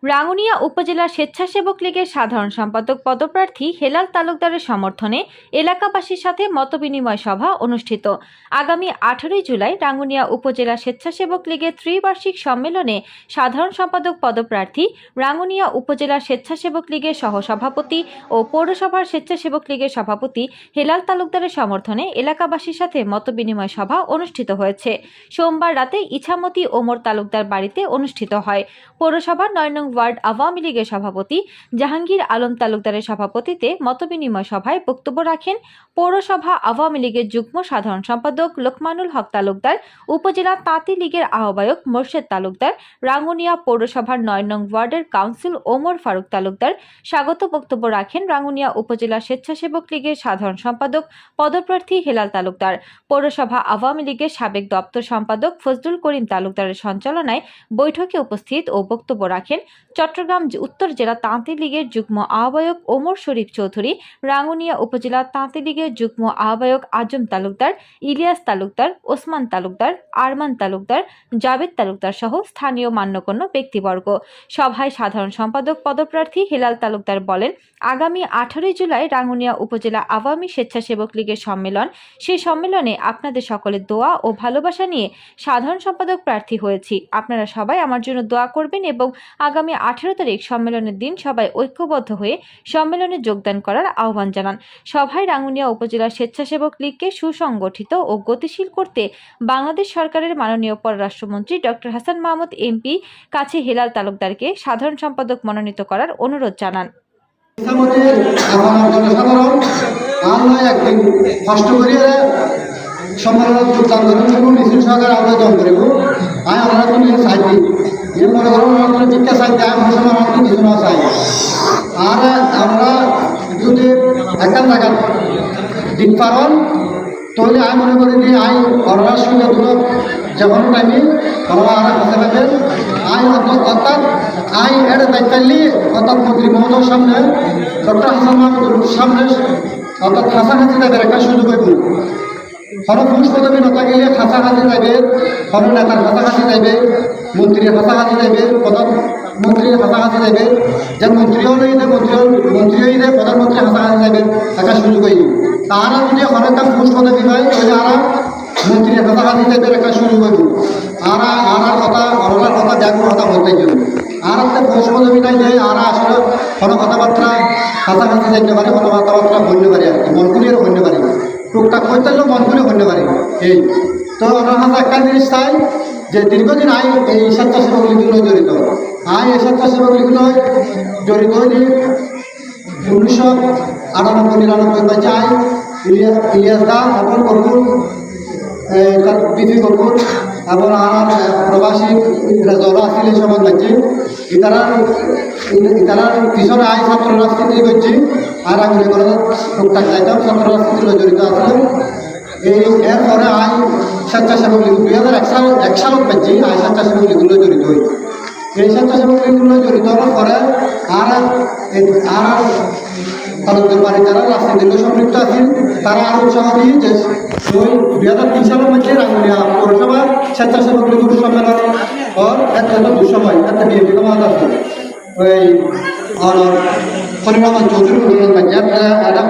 রাঙ্গুনিয়া উপজেলা স্বেচ্ছাসেবক লীগের সাধারণ সম্পাদক পদপ্রার্থী হেলাল তালুকদারের সমর্থনে এলাকাবাসীর সাথে মতবিনিময় সভা অনুষ্ঠিত। আগামী 18 জুলাই রাঙ্গুনিয়া উপজেলা স্বেচ্ছাসেবক লীগের ত্রিবার্ষিক সম্মেলনে সাধারণ সম্পাদক পদপ্রার্থী, রাঙ্গুনিয়া উপজেলা স্বেচ্ছাসেবক লীগের সহসভাপতি ও পৌরসভার স্বেচ্ছাসেবক লীগের সভাপতি হেলাল তালুকদারের সমর্থনে এলাকাবাসীর সাথে মতবিনিময় সভা অনুষ্ঠিত হয়েছে। সোমবার রাতে ইছামতি ওমর তালুকদার বাড়িতে অনুষ্ঠিত হয়। পৌরসভার 9 নং ওয়ার্ড আওয়ামী লীগের সভাপতি জাহাঙ্গীর আলম তালুকদারের সভাপতিত্বে মতবিনিময় সভায় বক্তব্য রাখেন পৌরসভা আওয়ামী লীগের যুগ্ম সাধারণ সম্পাদক লোকমানুল হক তালুকদার, উপজেলা তাঁতি লীগের আহ্বায়ক মোর্শেদ তালুকদার, রাঙ্গুনিয়া পৌরসভার 9 নং ওয়ার্ডের কাউন্সিল ওমর ফারুক তালুকদার। স্বাগত বক্তব্য রাখেন রাঙ্গুনিয়া উপজেলা স্বেচ্ছাসেবক লীগের সাধারণ সম্পাদক পদপ্রার্থী হেলাল তালুকদার। পৌরসভা আওয়ামী লীগের সাবেক দপ্তর সম্পাদক ফজলুল করিম তালুকদারের সঞ্চালনায় বৈঠকে উপস্থিত ও বক্তব্য রাখেন চট্টগ্রাম উত্তর জেলা তাঁতি লীগের যুগ্ম আহ্বায়ক ওমর শরীফ চৌধুরী, রাঙ্গুনিয়া উপজেলা তাঁতি লীগের যুগ্ম আহ্বায়ক আজম তালুকদার, ইলিয়াস তালুকদার, ওসমান তালুকদার, আরমান তালুকদার, জাবেদ তালুকদার সহ স্থানীয় মান্যগণ্য ব্যক্তিবর্গ। সভায় সাধারণ সম্পাদক পদপ্রার্থী হেলাল তালুকদার বলেন, আগামী 18 জুলাই রাঙ্গুনিয়া উপজেলা আওয়ামী স্বেচ্ছাসেবক লীগের সম্মেলন। সেই সম্মেলনে আপনাদের সকলের দোয়া ও ভালোবাসা নিয়ে সাধারণ সম্পাদক প্রার্থী হয়েছি। আপনারা সবাই আমার জন্য দোয়া করবেন এবং আগামী 18 তারিখ সম্মেলনের দিন সবাই ঐক্যবদ্ধ হয়ে সম্মেলনে যোগদান করার আহ্বান জানান। সভায় রাঙ্গুনিয়া উপজেলা স্বেচ্ছাসেবক লীগকে সুসংগঠিত ও গতিশীল করতে বাংলাদেশ সরকারের মাননীয় পররাষ্ট্রমন্ত্রী ডক্টর হাসান মাহমুদ এমপি কাছে হেলাল তালুকদারকে সাধারণ সম্পাদক মনোনীত করার অনুরোধ জানান। সম্মেলন যোগদান করেন এবং মিছিল সহকারে আবেদন করিব। আমি আমরা কোনো চাইছি যে মনে করেন ভিক্ষা চাইতে আমি মুসলমান কিছু না চাই। আর আমরা যদি একটা জায়গা দিন পারেন তাহলে আমি মনে করি যে আই অর্ডার সঙ্গে যখন টাইমে ওরা আর কাছে পাবেন আই অর্থাৎ আই এর দায়িত্বালি অর্থাৎ মন্ত্রী মহোদয়ের সামনে ডক্টর হাসান মাহমুদুর সামনে অর্থাৎ কাছাকাছি তাদের একটা সুযোগ হইব। কোনো পুরুষ পদবী নতা গেলে কাছাকাছি যাইবে, কোনো নেতার কাছাকাছি যাইবে, মন্ত্রীর কাছাকাছি যাইবে, প্রধানমন্ত্রীর কাছাকাছি যাইবে, যে মন্ত্রীও নেই যে মন্ত্রীও নেই প্রধানমন্ত্রীর কাছাকাছি যাইবে একটা সুযোগ হইব। তারা যদি অনেকটা পুরুষ পদবী হয় তাহলে আর মন্ত্রীর কাছাকাছি যাইবে একটা সুযোগ হইব। আর কথা দেখবো কথা বলতে গেলে আর একটা পুরুষ পদবী নাই যে আর আসলে কোনো কথাবার্তা কাছাকাছি যাইতে পারে, কোনো কথাবার্তা বলতে পারে আর কি মন করিয়ে বলতে পারে, টুকটাক করতে হলেও মন করে হতে পারে। এই তো আমার কাছে একটা জিনিস চাই যে দীর্ঘদিন এই স্বেচ্ছাসেবক লীগগুলো জড়িত। এই স্বেচ্ছাসেবক জড়িত যে 1998-99 বাজে ইলিয়াস দা এবং কপুর পৃথিবী কপুর এবং আমার প্রবাসী যারা আসছিল এই সময় বাজছে ইতারার পিছনে ছাত্র রাজনীতি করছি। আর আমি করে টুকটাক চাইতাম ছাত্র রাজনীতির জড়িত আসলাম। এরপরে স্বেচ্ছাসেবক লীগ 2001 সালত পাচ্ছি স্বেচ্ছাসেবক লীগগুলো জড়িত হই। এই স্বেচ্ছাসেবক লীগগুলো জড়িত হওয়ার পরে আর তালুকদার বাড়ি যারা রাজনীতির সম্পৃক্ত আছেন তারা আরও উৎসাহ দিয়ে যে 2003 সালের মধ্যে রাঙ্গুনিয়া পৌরসভা স্বেচ্ছাসেবক লীগ সম্মেলন একটা দুঃসময় একটা বিএনপি কমান্ড আসতো ওই ফরিমাবাদ চৌধুরী একটা